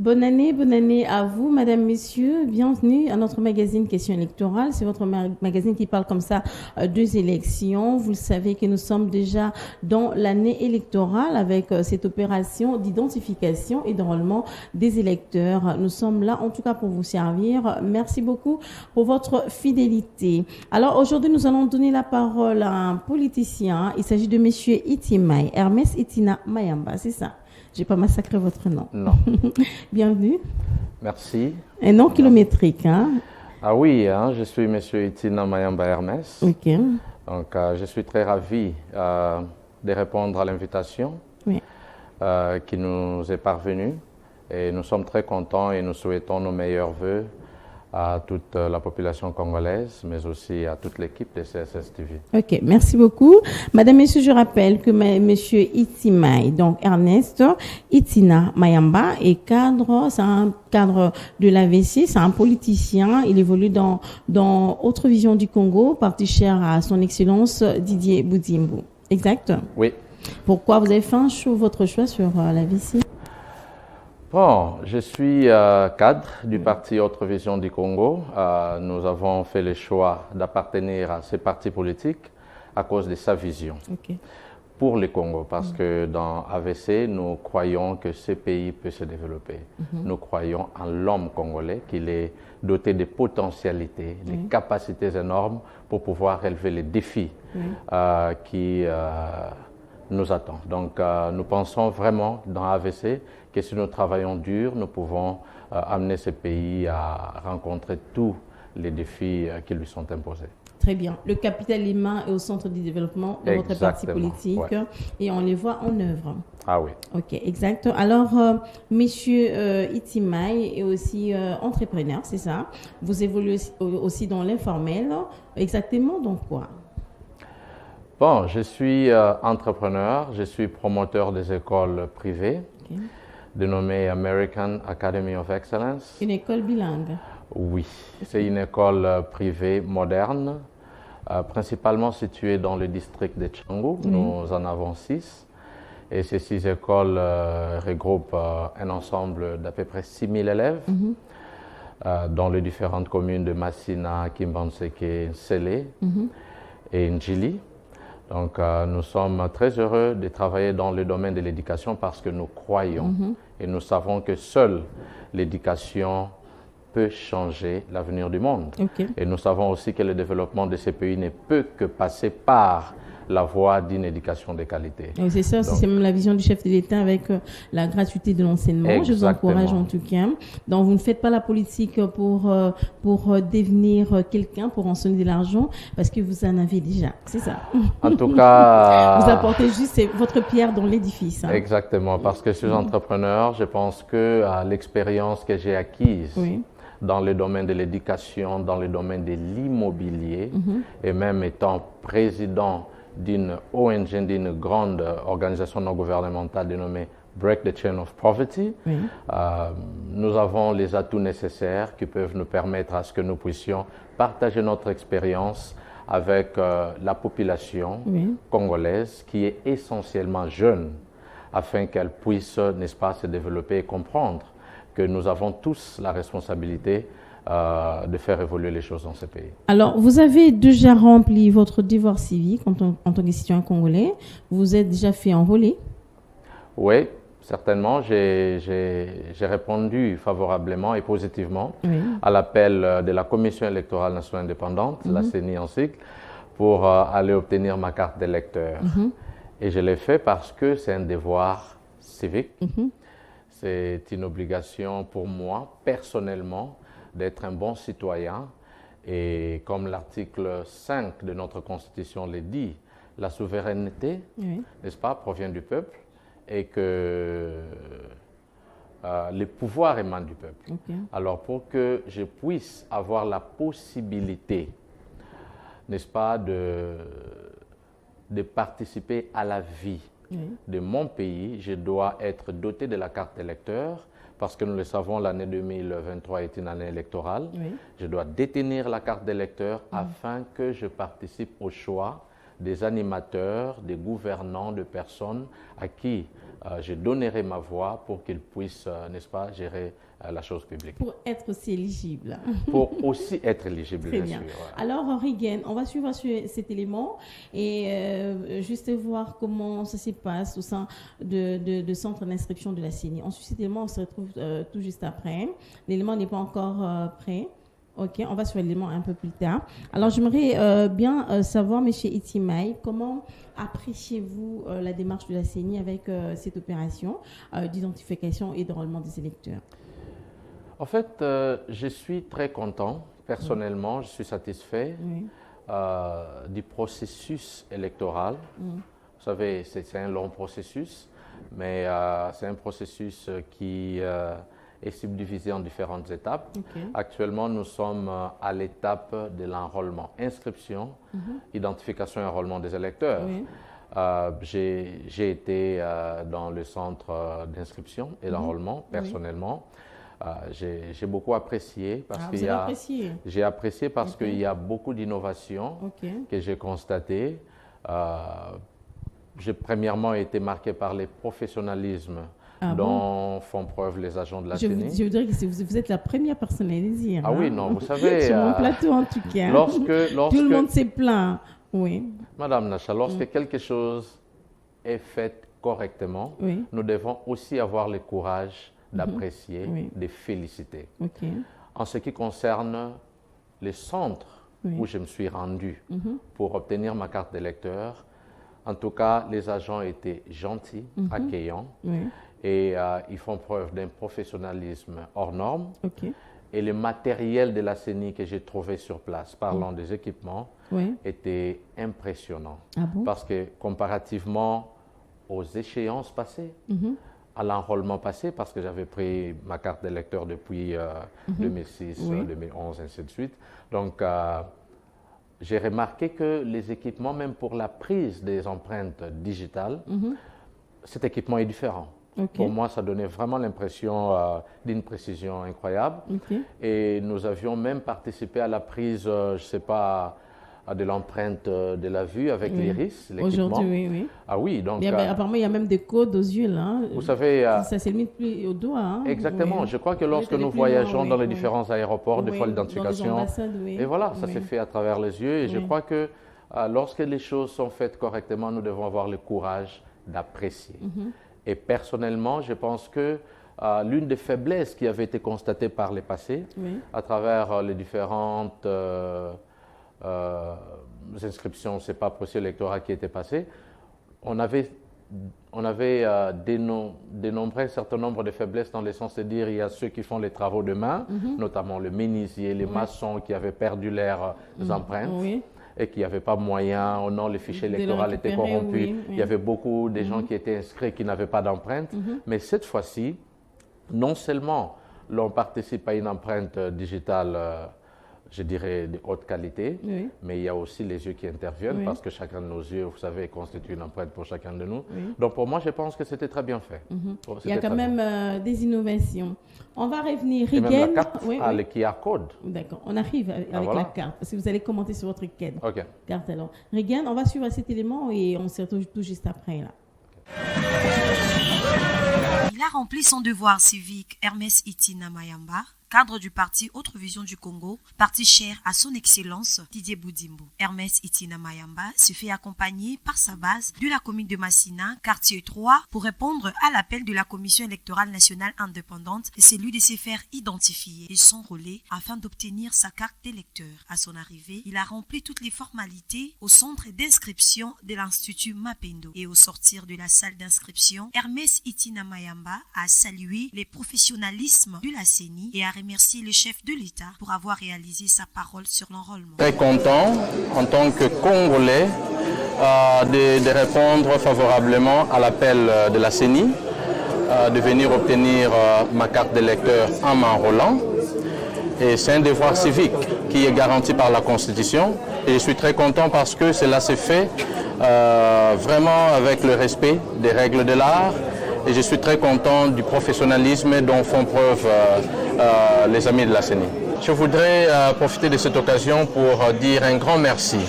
Bonne année à vous, madame, messieurs. Bienvenue à notre magazine Question électorale. C'est votre magazine qui parle comme ça des élections. Vous le savez que nous sommes déjà dans l'année électorale avec cette opération d'identification et d'enrôlement des électeurs. Nous sommes là en tout cas pour vous servir. Merci beaucoup pour votre fidélité. Alors aujourd'hui, nous allons donner la parole à un politicien. Il s'agit de monsieur Itimai, Hermès Itina Mayamba, c'est ça? J'ai pas massacré votre nom. Non. Bienvenue. Merci. Un nom kilométrique, hein? Ah oui, hein, je suis monsieur Itina Mayamba Hermès. Ok. Donc, je suis très ravi de répondre à l'invitation Oui. qui nous est parvenue. Et nous sommes très contents et nous souhaitons nos meilleurs vœux à toute la population congolaise, mais aussi à toute l'équipe de CSS TV. Ok, merci beaucoup. Madame, Messieurs, je rappelle que monsieur Itimai, donc Ernest Itina Mayamba, est cadre, c'est un cadre de l'AVC, c'est un politicien. Il évolue dans Autre Vision du Congo, parti cher à son excellence Didier Boudimbo. Exact? Oui. Pourquoi vous avez fait votre choix sur l'AVC? Bon, je suis cadre du parti Autre Vision du Congo. Nous avons fait le choix d'appartenir à ce parti politique à cause de sa vision pour le Congo. Parce que dans AVC, nous croyons que ce pays peut se développer. Nous croyons en l'homme congolais, qu'il est doté de potentialités, de capacités énormes pour pouvoir relever les défis qui nous attendent. Donc, nous pensons vraiment dans AVC que si nous travaillons dur, nous pouvons amener ce pays à rencontrer tous les défis qui lui sont imposés. Très bien. Le capital humain est au centre du développement de votre parti politique et on les voit en œuvre. Ah oui. Ok, exact. Alors, monsieur Itimai est aussi entrepreneur, c'est ça? Vous évoluez aussi dans l'informel. Exactement, donc quoi? Bon, je suis entrepreneur, je suis promoteur des écoles privées, dénommée American Academy of Excellence. Une école bilingue? Oui, c'est une école privée moderne, principalement située dans le district de Tchangou. Nous en avons 6. Et ces 6 écoles regroupent un ensemble d'à peu près 6 000 élèves dans les différentes communes de Massina, Kimbanseke, Nsele et Njili. Donc, nous sommes très heureux de travailler dans le domaine de l'éducation parce que nous croyons et nous savons que seule l'éducation peut changer l'avenir du monde. Et nous savons aussi que le développement de ces pays ne peut que passer par la voie d'une éducation de qualité. C'est ça, c'est même la vision du chef de l'État avec la gratuité de l'enseignement. Je vous encourage en tout cas. Donc, vous ne faites pas la politique pour devenir quelqu'un, pour enseigner de l'argent, parce que vous en avez déjà. C'est ça. En tout cas... Vous apportez juste votre pierre dans l'édifice. Hein. Exactement, parce que je suis entrepreneur, je pense que l'expérience que j'ai acquise dans le domaine de l'éducation, dans le domaine de l'immobilier, et même étant président d'une ONG, d'une grande organisation non gouvernementale dénommée Break the Chain of Poverty, nous avons les atouts nécessaires qui peuvent nous permettre à ce que nous puissions partager notre expérience avec la population congolaise qui est essentiellement jeune, afin qu'elle puisse, n'est-ce pas, se développer et comprendre que nous avons tous la responsabilité de faire évoluer les choses dans ce pays. Alors, vous avez déjà rempli votre devoir civique en tant que citoyen congolais. Vous êtes déjà fait enrôler? Oui, certainement. J'ai répondu favorablement et positivement à l'appel de la Commission électorale nationale indépendante, la CENI en cycle, pour aller obtenir ma carte d'électeur. Et je l'ai fait parce que c'est un devoir civique. C'est une obligation pour moi, personnellement, d'être un bon citoyen. Et comme l'article 5 de notre Constitution le dit, la souveraineté, n'est-ce pas, provient du peuple et que le pouvoir émane du peuple. Alors pour que je puisse avoir la possibilité, n'est-ce pas, de participer à la vie de mon pays, je dois être doté de la carte d'électeur parce que nous le savons, l'année 2023 est une année électorale. Je dois détenir la carte d'électeur afin que je participe au choix des animateurs, des gouvernants, de personnes à qui je donnerai ma voix pour qu'ils puissent, n'est-ce pas, gérer la chose publique. Pour être aussi éligible. Pour aussi être éligible, Très bien bien. sûr. Ouais. Alors, Regan, on va suivre cet élément et juste voir comment ça se passe au sein de centre d'inscription de la CENI. Ensuite, cet élément, on se retrouve tout juste après. L'élément n'est pas encore prêt. Ok, on va sur l'élément un peu plus tard. Alors, j'aimerais bien savoir, M. Itimaï, comment appréciez-vous la démarche de la CENI avec cette opération d'identification et d'enrôlement des électeurs? En fait, je suis très content. Personnellement, je suis satisfait du processus électoral. Vous savez, c'est un long processus, mais c'est un processus qui est subdivisé en différentes étapes. Okay. Actuellement, nous sommes à l'étape de l'enrôlement, inscription, identification et enrôlement des électeurs. Oui. J'ai été dans le centre d'inscription et d'enrôlement, personnellement. J'ai beaucoup apprécié parce j'ai apprécié parce qu'il y a beaucoup d'innovations que j'ai constatées. J'ai premièrement été marqué par les professionnalismes dont font preuve les agents de la CENI. Je voudrais que vous êtes la première personne à le dire. Ah oui, non, vous savez... Sur mon plateau, en tout cas. Lorsque tout le monde s'est plaint. Oui. Madame Nacha, lorsque quelque chose est fait correctement, nous devons aussi avoir le courage d'apprécier, de féliciter. En ce qui concerne les centres où je me suis rendu pour obtenir ma carte d'électeur, en tout cas, les agents étaient gentils, accueillants, et ils font preuve d'un professionnalisme hors norme. Et le matériel de la CENI que j'ai trouvé sur place, parlant des équipements, était impressionnant. Parce que comparativement aux échéances passées, à l'enrôlement passé, parce que j'avais pris ma carte d'électeur depuis 2006, 2011, ainsi de suite. Donc, j'ai remarqué que les équipements, même pour la prise des empreintes digitales, cet équipement est différent. Pour moi, ça donnait vraiment l'impression d'une précision incroyable. Et nous avions même participé à la prise, je ne sais pas, de l'empreinte de la vue avec l'iris, l'équipement. Aujourd'hui, oui. Ah oui, donc... apparemment, il y a même des codes aux yeux, là. Vous savez... ça se limite plus au doigt. Hein. Exactement. Je crois que lorsque nous voyageons dans les différents aéroports, des fois l'identification... Et voilà, ça s'est fait à travers les yeux. Et je crois que lorsque les choses sont faites correctement, nous devons avoir le courage d'apprécier. Et personnellement, je pense que l'une des faiblesses qui avait été constatée par les passés, à travers les différentes... inscriptions, c'est pas processus électoral qui était passé, on avait dénombré un certain nombre de faiblesses dans le sens de dire il y a ceux qui font les travaux de main, notamment le menuisier, les maçons qui avaient perdu leurs empreintes et qui n'avaient pas moyen, ou non, le fichier électoral était corrompu. Il y avait beaucoup de gens qui étaient inscrits qui n'avaient pas d'empreinte. Mais cette fois-ci, non seulement l'on participe à une empreinte digitale je dirais, de haute qualité, mais il y a aussi les yeux qui interviennent parce que chacun de nos yeux, vous savez, constitue une empreinte pour chacun de nous. Donc pour moi, je pense que c'était très bien fait. Il y a quand même des innovations. On va revenir. Et même la carte a le QR code. D'accord, on arrive avec la carte, parce que vous allez commenter sur votre carte. Alors, Regan, on va suivre cet élément et on se retrouve tout juste après. Là. Il a rempli son devoir civique, Hermès Itina Mayamba, cadre du parti Autre Vision du Congo, parti cher à son excellence Didier Boudimbo. Hermès Itina Mayamba se fait accompagner par sa base de la commune de Massina, quartier 3, pour répondre à l'appel de la Commission électorale nationale indépendante et celui de se faire identifier et s'enrôler afin d'obtenir sa carte d'électeur. À son arrivée, il a rempli toutes les formalités au centre d'inscription de l'Institut Mapendo. Et au sortir de la salle d'inscription, Hermès Itina Mayamba a salué les professionnalismes de la CENI et a remercié le chef de l'État pour avoir réalisé sa parole sur l'enrôlement. Très content, en tant que Congolais, de répondre favorablement à l'appel de la CENI, de venir obtenir ma carte d'électeur en m'enrôlant. Et c'est un devoir civique qui est garanti par la Constitution. Et je suis très content parce que cela s'est fait vraiment avec le respect des règles de l'art. Et je suis très content du professionnalisme dont font preuve les amis de la CENI. Je voudrais profiter de cette occasion pour dire un grand merci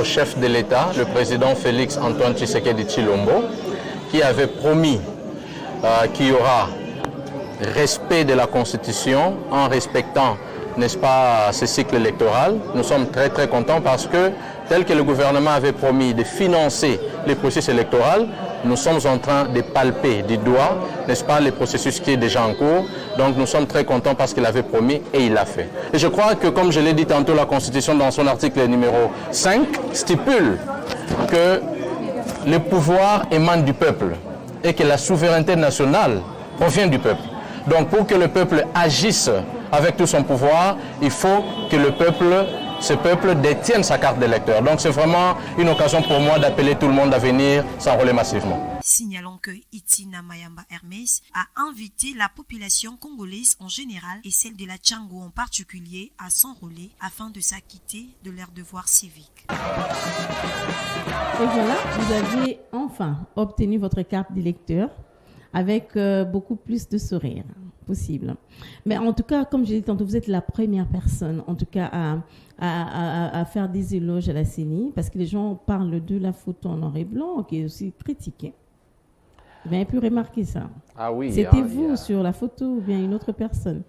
au chef de l'État, le président Félix Antoine Tshisekedi Tshilombo, qui avait promis qu'il y aura respect de la Constitution en respectant, n'est-ce pas, ce cycle électoral. Nous sommes très très contents parce que, tel que le gouvernement avait promis de financer les processus électoraux, nous sommes en train de palper du doigt, n'est-ce pas, le processus qui est déjà en cours. Donc nous sommes très contents parce qu'il avait promis et il l'a fait. Et je crois que, comme je l'ai dit tantôt, la Constitution, dans son article numéro 5, stipule que le pouvoir émane du peuple et que la souveraineté nationale provient du peuple. Donc pour que le peuple agisse avec tout son pouvoir, il faut que ce peuple détienne sa carte d'électeur. Donc c'est vraiment une occasion pour moi d'appeler tout le monde à venir s'enrôler massivement. Signalons que Itina Mayamba Hermès a invité la population congolaise en général et celle de la Tchango en particulier à s'enrôler afin de s'acquitter de leurs devoirs civiques. Et voilà, vous avez enfin obtenu votre carte d'électeur avec beaucoup plus de sourire possible. Mais en tout cas, comme je l'ai dit tantôt, vous êtes la première personne, en tout cas, à faire des éloges à la CENI, parce que les gens parlent de la photo en noir et blanc, qui est aussi critiquée. Vous avez pu remarquer ça. Ah oui. C'était vous sur la photo ou bien une autre personne?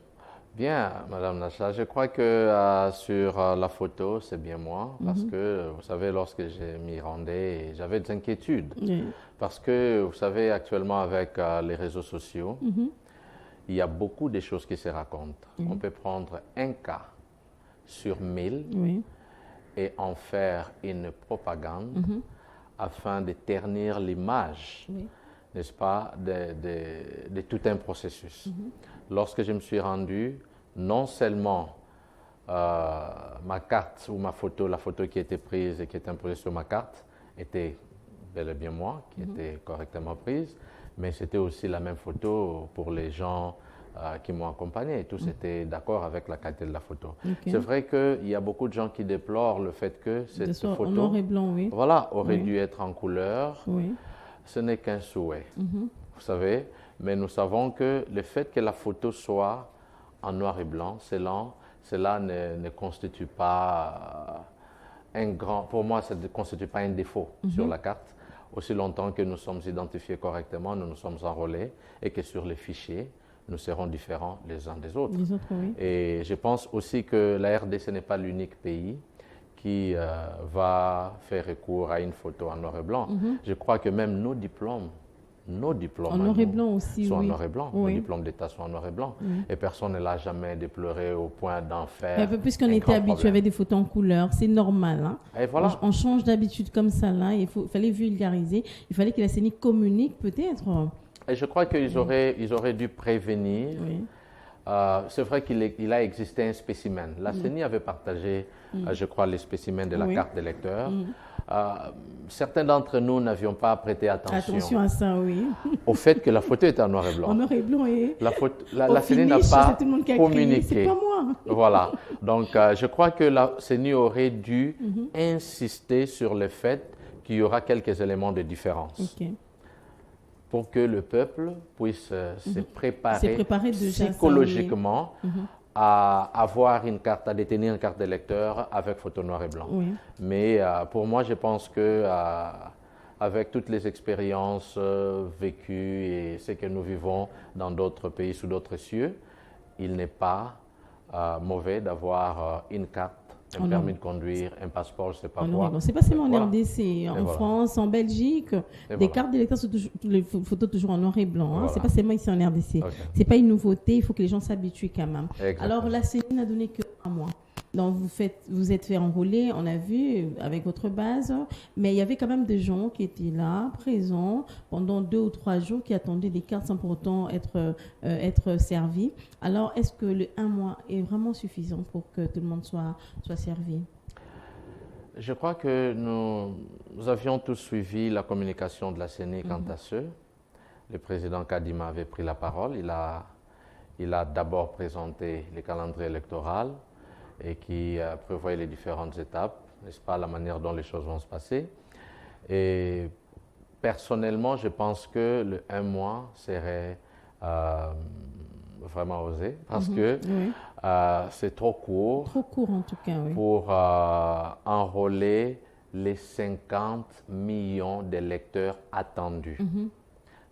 Bien, Madame Nacha, je crois que sur la photo, c'est bien moi, parce que, vous savez, lorsque je m'y rendais, j'avais des inquiétudes. Oui. Parce que, vous savez, actuellement, avec les réseaux sociaux, il y a beaucoup de choses qui se racontent. On peut prendre un cas sur 1000 et en faire une propagande afin de ternir l'image, n'est-ce pas, de tout un processus. Lorsque je me suis rendu, non seulement ma carte ou ma photo, la photo qui était prise et qui était imposée sur ma carte, était bel et bien moi, qui était correctement prise, mais c'était aussi la même photo pour les gens qui m'ont accompagné. Tous étaient d'accord avec la qualité de la photo. Okay. C'est vrai qu'il y a beaucoup de gens qui déplorent le fait que cette photo en noir et blanc, voilà, aurait dû être en couleur. Ce n'est qu'un souhait, vous savez. Mais nous savons que le fait que la photo soit en noir et blanc, cela ne constitue pas un grand... Pour moi, ça ne constitue pas un défaut sur la carte. Aussi longtemps que nous sommes identifiés correctement, nous nous sommes enrôlés et que sur les fichiers, nous serons différents les uns des autres. Et je pense aussi que la RDC n'est pas l'unique pays qui va faire recours à une photo en noir et blanc. Je crois que même nos diplômes en noir et blanc aussi, sont en noir et blanc. Nos diplômes d'État sont en noir et blanc. Et personne ne l'a jamais déploré au point d'en faire. Puisqu'on était habitué avec des photos en couleur, c'est normal. Hein? Et voilà. On change d'habitude comme ça. Là. Il fallait vulgariser. Il fallait que la CENI communique peut-être. Et je crois qu'ils auraient dû prévenir. C'est vrai qu'il a existé un spécimen. La CENI avait partagé, je crois, les spécimens de la carte d'électeur. Certains d'entre nous n'avions pas prêté attention à ça, au fait que la photo était en noir et blanc. En noir et blanc, et la CENI n'a pas communiqué. C'est pas moi. Voilà. Donc, je crois que la CENI aurait dû insister sur le fait qu'il y aura quelques éléments de différence. Pour que le peuple puisse se préparer psychologiquement à avoir une carte, à détenir une carte d'électeur avec photo noir et blanc. Mais pour moi, je pense que avec toutes les expériences vécues et ce que nous vivons dans d'autres pays, sous d'autres cieux, il n'est pas mauvais d'avoir une carte, un permis de conduire, un passeport, je ne sais pas quoi. C'est pas seulement en RDC, en France, en Belgique, des cartes d'électeurs sont les photos toujours en noir et blanc. Hein. C'est pas seulement ici en RDC. C'est pas une nouveauté, il faut que les gens s'habituent quand même. Exactement. Alors la CENI n'a donné que 1 mois. Donc vous êtes fait enrôler, on a vu, avec votre base, mais il y avait quand même des gens qui étaient là, présents, pendant 2 ou 3 jours, qui attendaient des cartes sans pour autant être servis. Alors, est-ce que le 1 mois est vraiment suffisant pour que tout le monde soit servi? Je crois que nous avions tous suivi la communication de la CENI quant à ce. Le président Kadima avait pris la parole. Il a d'abord présenté le calendrier électoral et qui prévoyait les différentes étapes, n'est-ce pas, la manière dont les choses vont se passer. Et personnellement, je pense que le 1 mois serait vraiment osé, parce que c'est trop court. Trop court en tout cas, pour enrôler les 50 millions d'électeurs attendus.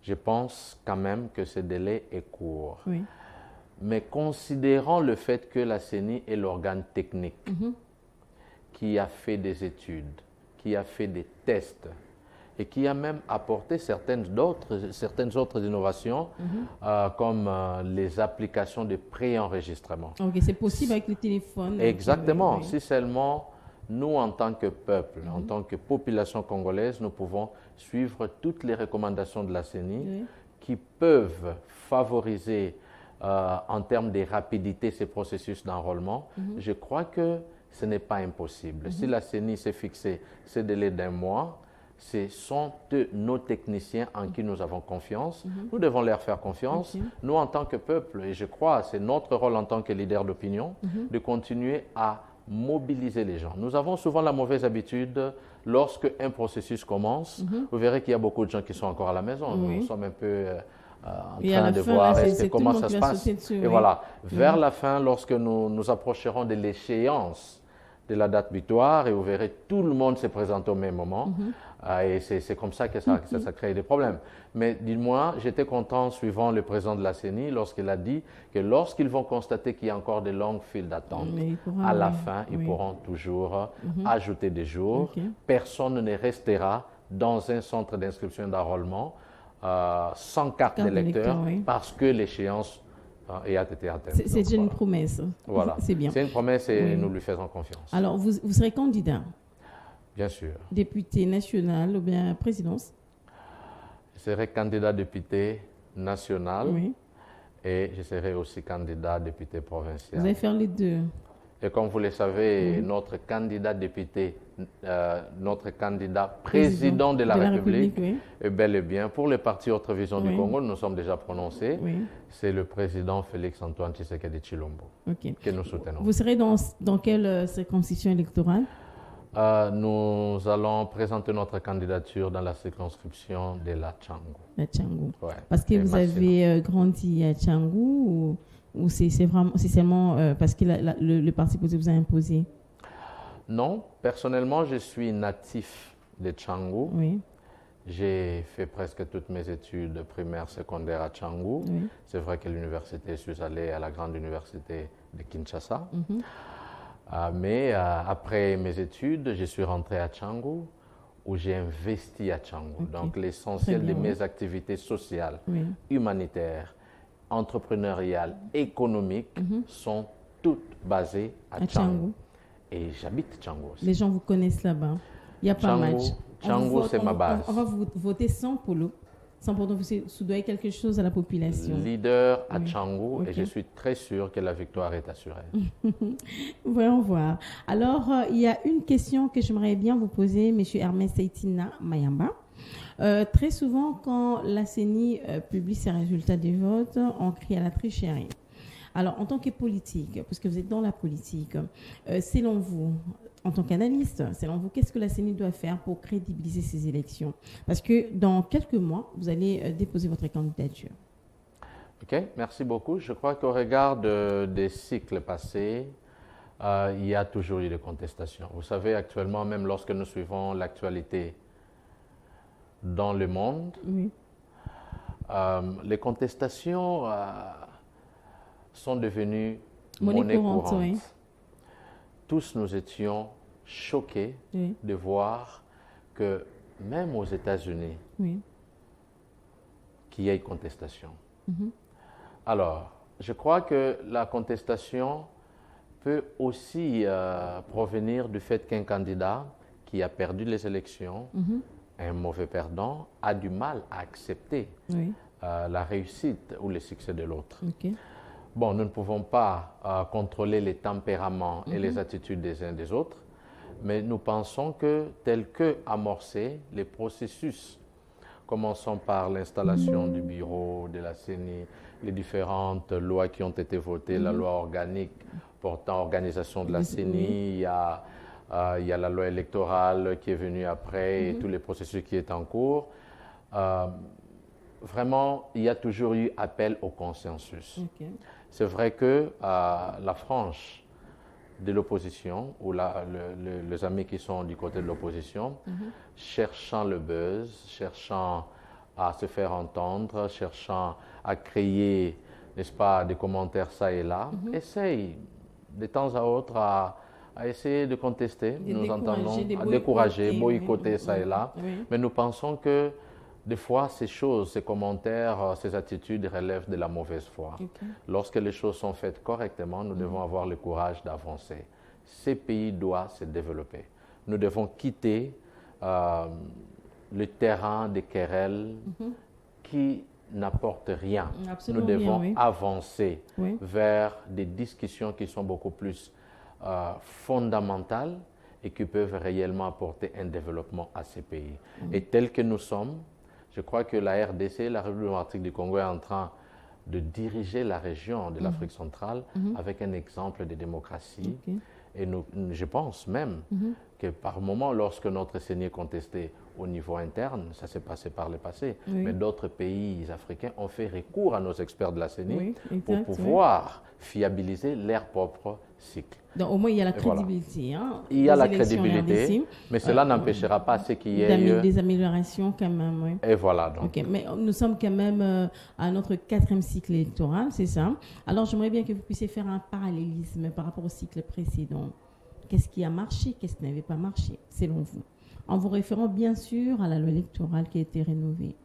je pense quand même que ce délai est court. Oui. Mais considérant le fait que la CENI est l'organe technique qui a fait des études, qui a fait des tests et qui a même apporté certaines autres innovations comme les applications de pré-enregistrement. Ok, c'est possible avec le téléphone. Exactement. Oui. Si seulement nous, en tant que peuple, en tant que population congolaise, nous pouvons suivre toutes les recommandations de la CENI qui peuvent favoriser en termes de rapidité ces processus d'enrôlement, je crois que ce n'est pas impossible. Si la CENI s'est fixé ce délai d'un mois, ce sont nos techniciens en qui nous avons confiance. Nous devons leur faire confiance. Nous, en tant que peuple, et je crois que c'est notre rôle en tant que leader d'opinion, de continuer à mobiliser les gens. Nous avons souvent la mauvaise habitude, lorsque un processus commence, vous verrez qu'il y a beaucoup de gens qui sont encore à la maison. Nous sommes un peu en train de voir comment ça se passe. Et voilà, vers la fin, lorsque nous approcherons de l'échéance de la date butoir, et vous verrez tout le monde se présente au même moment, et c'est comme ça que ça crée des problèmes. Mais dis-moi, j'étais content suivant le président de la CENI lorsqu'il a dit que lorsqu'ils vont constater qu'il y a encore de longues files d'attente, à la fin, ils pourront toujours ajouter des jours. Personne ne restera dans un centre d'inscription d'enrôlement sans carte d'électeur parce que l'échéance et a été atteinte. C'est déjà une promesse. Voilà. C'est bien. C'est une promesse et nous lui faisons confiance. Alors, vous serez candidat? Bien sûr. Député national ou bien présidence? Je serai candidat député national et je serai aussi candidat député provincial. Vous allez faire les deux? Et comme vous le savez, notre candidat député, notre candidat président de la République est bel et bien, pour le parti Autre Vision du Congo, nous sommes déjà prononcés, c'est le président Félix-Antoine Tshisekedi Tshilombo que nous soutenons. Vous serez dans quelle circonscription électorale? Nous allons présenter notre candidature dans la circonscription de la Tchangou. La Tchangou. Parce que vous avez grandi à Tchangou ou c'est seulement parce que le parti politique vous a imposé? Non, personnellement, je suis natif de Tchangou. J'ai fait presque toutes mes études primaires, secondaires à Tchangou. C'est vrai qu'à l'université, je suis allé à la grande université de Kinshasa. Mais après mes études, je suis rentré à Tchangou où j'ai investi à Tchangou. Donc l'essentiel de mes activités sociales, humanitaires, entrepreneuriales, économiques sont toutes basées à Tchangou. Et j'habite Tchangou aussi. Les gens vous connaissent là-bas. Il n'y a pas match. Tchangou, c'est ma base. On va vous voter sans polo. Sans pourtant vous soudoyer quelque chose à la population. Leader à Tchangou et je suis très sûr que la victoire est assurée. Voyons voir. Alors, il y a une question que j'aimerais bien vous poser, M. Ernest Itina Mayamba. Très souvent, quand la CENI publie ses résultats des votes, on crie à la tricherie. Alors, en tant que politique, parce que vous êtes dans la politique, selon vous, en tant qu'analyste, selon vous, qu'est-ce que la CENI doit faire pour crédibiliser ces élections? Parce que dans quelques mois, vous allez déposer votre candidature. OK, merci beaucoup. Je crois qu'au regard des cycles passés, il y a toujours eu des contestations. Vous savez, actuellement, même lorsque nous suivons l'actualité dans le monde, les contestations sont devenues monnaie courante. Tous nous étions choqués de voir que même aux États-Unis, qu'il y ait contestation. Alors, je crois que la contestation peut aussi provenir du fait qu'un candidat qui a perdu les élections, un mauvais perdant, a du mal à accepter la réussite ou le succès de l'autre. Bon, nous ne pouvons pas contrôler les tempéraments et les attitudes des uns des autres, mais nous pensons que, tel que amorcé, les processus, commençons par l'installation du bureau de la CENI, les différentes lois qui ont été votées, la loi organique portant organisation de la CENI, il y a la loi électorale qui est venue après et tous les processus qui sont en cours. Vraiment, il y a toujours eu appel au consensus. C'est vrai que la frange de l'opposition, ou les amis qui sont du côté de l'opposition, cherchant le buzz, cherchant à se faire entendre, cherchant à créer, n'est-ce pas, des commentaires ça et là, essaye de temps à autre à essayer de contester. Nous entendons, à décourager, boycotter ça et là. Mais nous pensons que des fois, ces choses, ces commentaires, ces attitudes relèvent de la mauvaise foi. Lorsque les choses sont faites correctement, nous devons avoir le courage d'avancer. Ces pays doivent se développer. Nous devons quitter le terrain des querelles qui n'apportent rien. Absolument nous devons rien, avancer vers des discussions qui sont beaucoup plus fondamentales et qui peuvent réellement apporter un développement à ces pays. Et tel que nous sommes, je crois que la RDC, la République démocratique du Congo, est en train de diriger la région de l'Afrique centrale avec un exemple de démocratie. Et je pense même que par moment, lorsque notre CENI est contesté au niveau interne, ça s'est passé par le passé, mais d'autres pays africains ont fait recours à nos experts de la CENI pour pouvoir fiabiliser leur propre cycle. Donc au moins il y a la crédibilité. Hein, il y a la crédibilité, mais cela n'empêchera pas ce qu'il y ait des améliorations quand même. Oui. Et voilà donc. Mais nous sommes quand même à notre 4e cycle électoral, c'est ça. Alors j'aimerais bien que vous puissiez faire un parallélisme par rapport au cycle précédent. Qu'est-ce qui a marché, qu'est-ce qui n'avait pas marché, selon vous? En vous référant bien sûr à la loi électorale qui a été rénovée.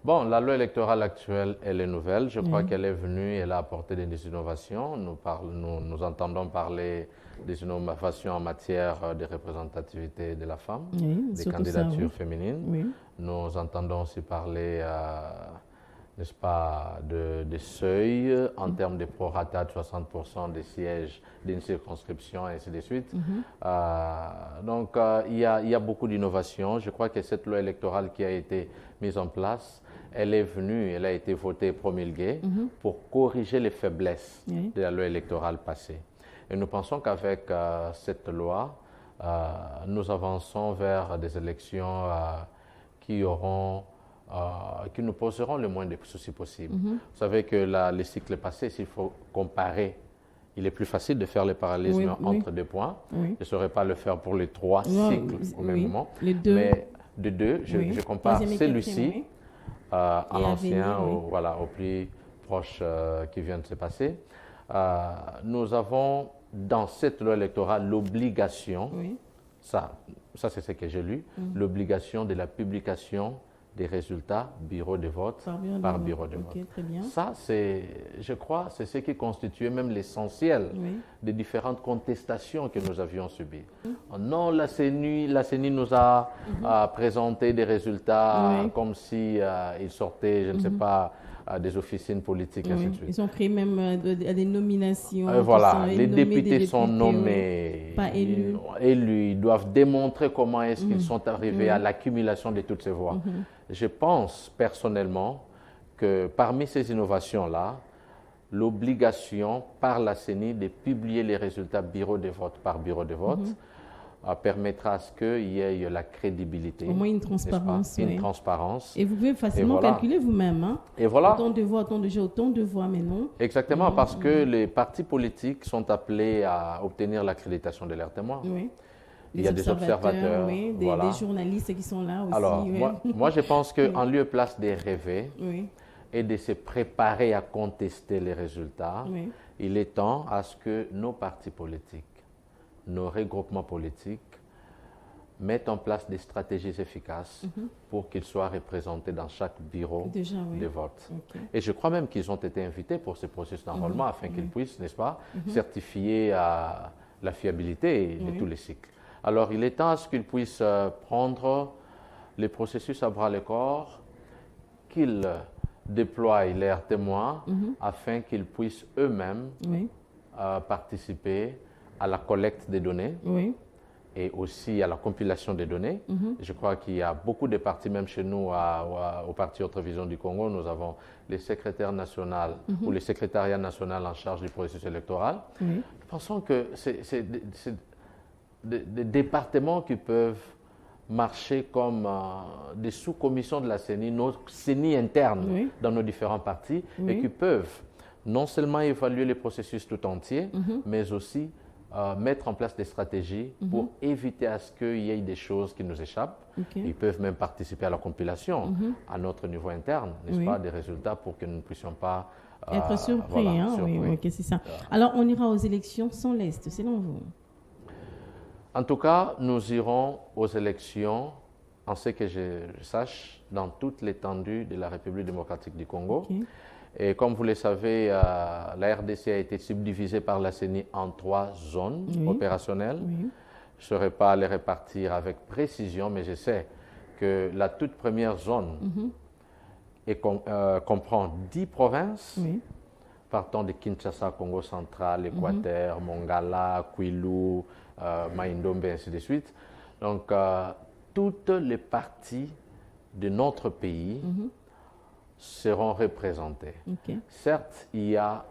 Bon, la loi électorale actuelle, elle est nouvelle. Je crois qu'elle est venue, elle a apporté des innovations. Nous entendons parler des innovations en matière de représentativité de la femme, des candidatures féminines. Nous entendons aussi parler, n'est-ce pas, de seuils en termes de prorata de 60% des sièges d'une circonscription et ainsi de suite. Donc, il y a beaucoup d'innovations. Je crois que cette loi électorale qui a été mise en place, elle est venue, elle a été votée, promulguée pour corriger les faiblesses de la loi électorale passée. Et nous pensons qu'avec cette loi, nous avançons vers des élections qui nous poseront le moins de soucis possible. Vous savez que les cycles passés, s'il faut comparer, il est plus facile de faire le parallélisme entre deux points. Je ne saurais pas le faire pour les 3 cycles au même moment. Mais de deux, je compare celui-ci à l'ancien, au plus proche qui vient de se passer. Nous avons dans cette loi électorale l'obligation, ça c'est ce que j'ai lu, l'obligation de la publication des résultats bureau de vote par bureau de vote. Très bien. Ça, je crois, c'est ce qui constituait même l'essentiel des différentes contestations que nous avions subies. Non, la CENI nous a présenté des résultats comme si ils sortaient, je ne sais pas, des officines politiques, ainsi de suite. Ils ont créé même des nominations. Voilà, les députés sont nommés, pas élus. Ils doivent démontrer comment est-ce qu'ils sont arrivés à l'accumulation de toutes ces voix. Je pense personnellement que parmi ces innovations-là, l'obligation par la CENI de publier les résultats bureau de vote par bureau de vote permettra à ce qu'il y ait la crédibilité. Au moins une transparence. Une transparence. Et vous pouvez facilement calculer vous-même. Hein? Et voilà. Autant de voix, autant de voix, mais non. Exactement, parce que les partis politiques sont appelés à obtenir l'accréditation de leurs témoins. Il y a des observateurs, des journalistes qui sont là aussi. Alors, moi, je pense qu'en lieu et place de rêver et de se préparer à contester les résultats, il est temps à ce que nos partis politiques, nos regroupements politiques mettent en place des stratégies efficaces pour qu'ils soient représentés dans chaque bureau de vote. Et je crois même qu'ils ont été invités pour ce processus d'enrôlement afin qu'ils puissent, n'est-ce pas, certifier la fiabilité de tous les cycles. Alors, il est temps à ce qu'ils puissent prendre les processus à bras-le-corps, qu'ils déploient leurs témoins afin qu'ils puissent eux-mêmes participer à la collecte des données et aussi à la compilation des données. Je crois qu'il y a beaucoup de partis, même chez nous, au Parti Autre Vision du Congo, nous avons les secrétaires nationaux ou les secrétariats nationaux en charge du processus électoral. Nous pensons que c'est des départements qui peuvent marcher comme des sous-commissions de la CENI, nos CENI internes dans nos différents partis, et qui peuvent non seulement évaluer les processus tout entiers, mais aussi mettre en place des stratégies pour éviter à ce qu'il y ait des choses qui nous échappent. Ils peuvent même participer à la compilation à notre niveau interne, n'est-ce pas, des résultats pour que nous ne puissions pas être surpris. voilà, hein, surpris. Oui, c'est ça. Alors, on ira aux élections sans l'Est, selon vous? En tout cas, nous irons aux élections, en ce que je sache, dans toute l'étendue de la République démocratique du Congo. Et comme vous le savez, la RDC a été subdivisée par la CENI en 3 zones opérationnelles. Je ne saurais pas les répartir avec précision, mais je sais que la toute première zone comprend 10 provinces, partant de Kinshasa, Congo central, Équateur, Mongala, Kwilu, Maïndombe, ainsi de suite. Donc, toutes les parties de notre pays seront représentées. Certes, il y a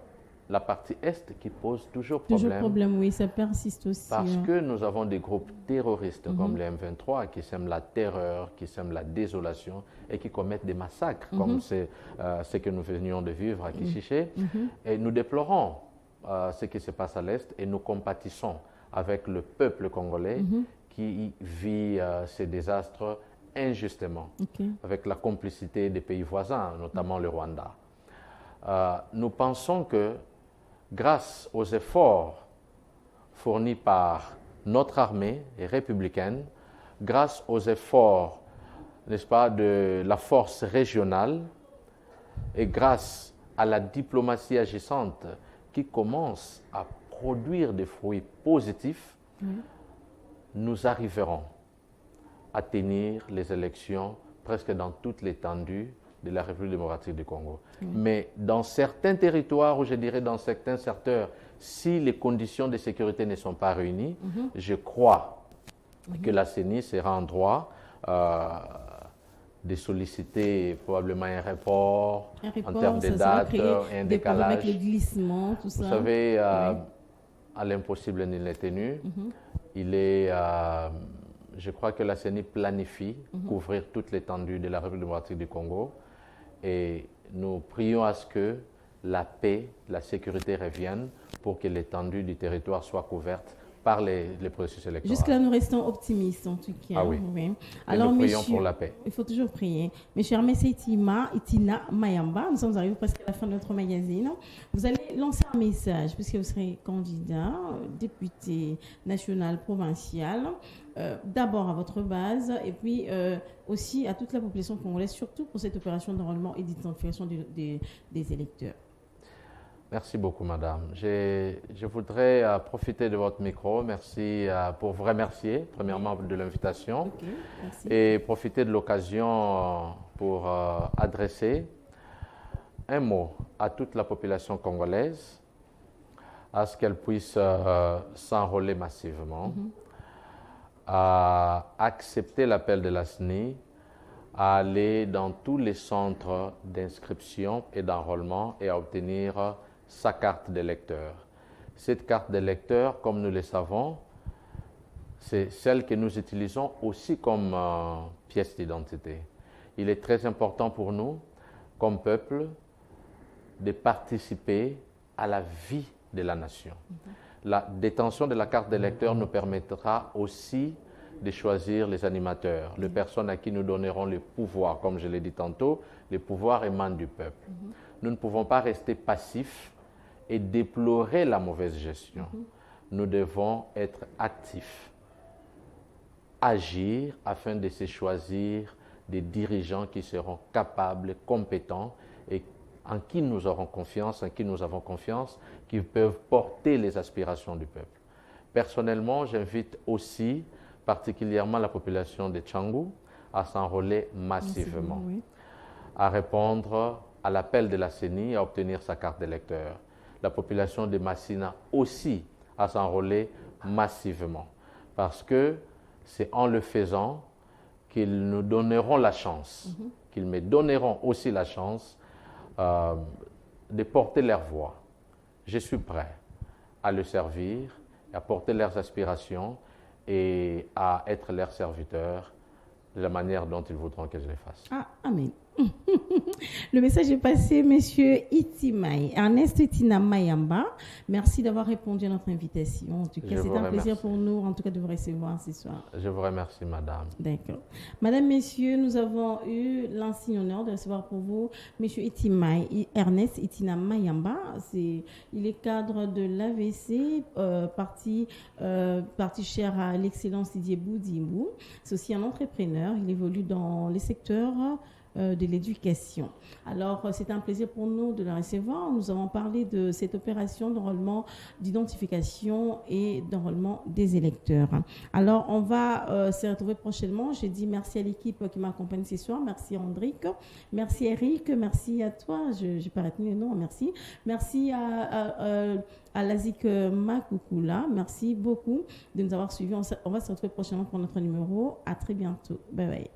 la partie Est qui pose toujours problème. Toujours problème, oui, ça persiste aussi. Parce que nous avons des groupes terroristes comme les M23 qui sèment la terreur, qui sèment la désolation et qui commettent des massacres, comme c'est ce que nous venions de vivre à Kichiché. Et nous déplorons ce qui se passe à l'Est et nous compatissons avec le peuple congolais qui vit ces désastres injustement, avec la complicité des pays voisins, notamment le Rwanda. Nous pensons que grâce aux efforts fournis par notre armée républicaine, grâce aux efforts, n'est-ce pas, de la force régionale et grâce à la diplomatie agissante qui commence à produire des fruits positifs, nous arriverons à tenir les élections presque dans toute l'étendue de la République démocratique du Congo. Mais dans certains territoires, ou je dirais dans certains secteurs, si les conditions de sécurité ne sont pas réunies, je crois que la CENI sera en droit de solliciter probablement un report en termes de date, un décalage. Avec le glissement, tout ça. Vous savez, à l'impossible nul n'est tenu. Il est... je crois que la CENI planifie couvrir toute l'étendue de la République démocratique du Congo et nous prions à ce que la paix, la sécurité reviennent pour que l'étendue du territoire soit couverte par les processus électoraux. Jusque-là, nous restons optimistes en tout cas. Ah oui. Alors, nous prions pour la paix. Il faut toujours prier. Monsieur Hermès Itina Mayamba, nous sommes arrivés presque à la fin de notre magazine. Vous allez lancer un message, puisque vous serez candidat, député national, provincial, d'abord à votre base, et puis aussi à toute la population congolaise, surtout pour cette opération d'enrôlement et d'identification des électeurs. Merci beaucoup, madame. Je voudrais profiter de votre micro. Merci pour vous remercier, premièrement, de l'invitation. Et profiter de l'occasion pour adresser un mot à toute la population congolaise, à ce qu'elle puisse s'enrôler massivement, à accepter l'appel de la CENI, à aller dans tous les centres d'inscription et d'enrôlement et à obtenir sa carte d'électeur. Cette carte d'électeur, comme nous le savons, c'est celle que nous utilisons aussi comme pièce d'identité. Il est très important pour nous, comme peuple, de participer à la vie de la nation. La détention de la carte d'électeur nous permettra aussi de choisir les animateurs, les personnes à qui nous donnerons le pouvoir. Comme je l'ai dit tantôt, le pouvoir émane du peuple. Nous ne pouvons pas rester passifs et déplorer la mauvaise gestion. Nous devons être actifs, agir afin de se choisir des dirigeants qui seront capables, compétents et en qui nous aurons confiance, en qui nous avons confiance, qui peuvent porter les aspirations du peuple. Personnellement, j'invite aussi particulièrement la population de Tchangou à s'enrôler massivement, à répondre à l'appel de la CENI à obtenir sa carte d'électeur. La population de Massina aussi à s'enrôler massivement, parce que c'est en le faisant qu'ils nous donneront la chance, qu'ils me donneront aussi la chance de porter leur voix. Je suis prêt à le servir, à porter leurs aspirations et à être leur serviteur de la manière dont ils voudront que je les fasse. Ah, amen. Le message est passé, Monsieur Itimai. Ernest Itina Mayamba, merci d'avoir répondu à notre invitation. En tout cas, c'est un plaisir pour nous, en tout cas, de vous recevoir ce soir. Je vous remercie, madame. D'accord. Madame, messieurs, nous avons eu l'insigne honneur de recevoir pour vous Monsieur Itimai, Ernest Itina Mayamba. Il est cadre de l'AVC, parti cher à l'excellence Didier Boudimbo. C'est aussi un entrepreneur. Il évolue dans les secteurs de l'éducation. Alors, c'est un plaisir pour nous de la recevoir. Nous avons parlé de cette opération d'enrôlement, d'identification et d'enrôlement des électeurs. Alors, on va se retrouver prochainement. Je dis merci à l'équipe qui m'accompagne ce soir. Merci Andrick. Merci Eric. Merci à toi. Je n'ai pas retenu le nom. Merci. Merci à Lazik Makoukoula. Merci beaucoup de nous avoir suivis. On va se retrouver prochainement pour notre numéro. À très bientôt. Bye bye.